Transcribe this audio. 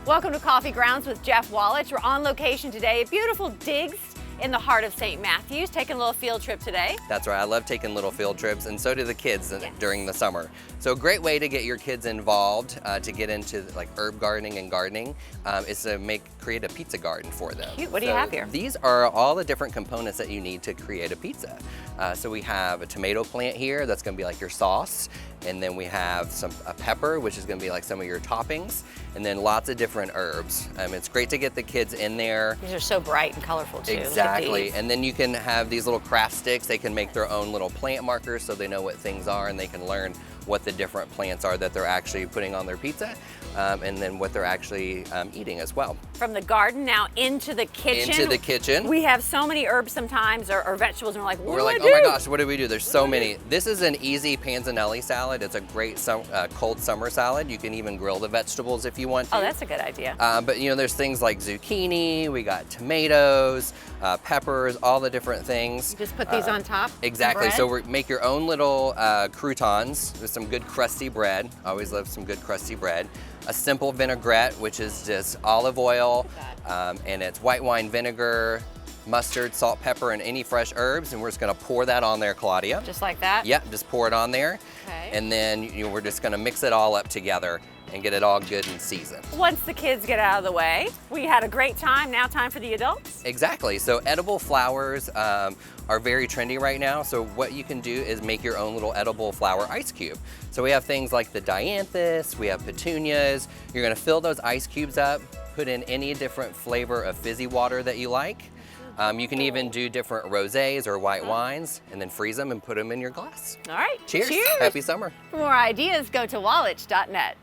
Welcome to Coffee Grounds with Jeff Wallitsch. We're on location today at beautiful Digs in the heart of St. Matthews, taking a little field trip today. That's right, I love taking little field trips, and so do the kids during the summer. So a great way to get your kids involved, to get into like herb gardening and gardening, is to create a pizza garden for them. Cute. What do you have here? These are all the different components that you need to create a pizza. So we have a tomato plant here, that's gonna be like your sauce, and then we have a pepper, which is gonna be like some of your toppings, and then lots of different herbs. It's great to get the kids in there. These are so bright and colorful too. Exactly, and then you can have these little craft sticks. They can make their own little plant markers so they know what things are, and they can learn what the different plants are that they're actually putting on their pizza, and then what they're actually eating as well. From the garden now into the kitchen. Into the kitchen. We have so many herbs sometimes, or vegetables, and we're like, oh my gosh, what do we do? There's so many. This is an easy panzanelli salad. It's a great cold summer salad. You can even grill the vegetables if you want to. Oh, that's a good idea. But you know, there's things like zucchini, we got tomatoes, peppers, all the different things. You just put these on top? Exactly, so make your own little croutons with some good crusty bread. I always love some good crusty bread. A simple vinaigrette, which is just olive oil, and it's white wine vinegar, mustard, salt, pepper, and any fresh herbs, and we're just gonna pour that on there, Claudia. Just like that? Yep, just pour it on there. Okay. And then we're just gonna mix it all up together and get it all good and seasoned. Once the kids get out of the way, we had a great time. Now time for the adults? Exactly, so edible flowers are very trendy right now. So what you can do is make your own little edible flower ice cube. So we have things like the dianthus, we have petunias. You're gonna fill those ice cubes up, put in any different flavor of fizzy water that you like. You can even do different rosés or white wines, and then freeze them and put them in your glass. All right, Cheers. Cheers. Happy summer. For more ideas, go to wallitch.net.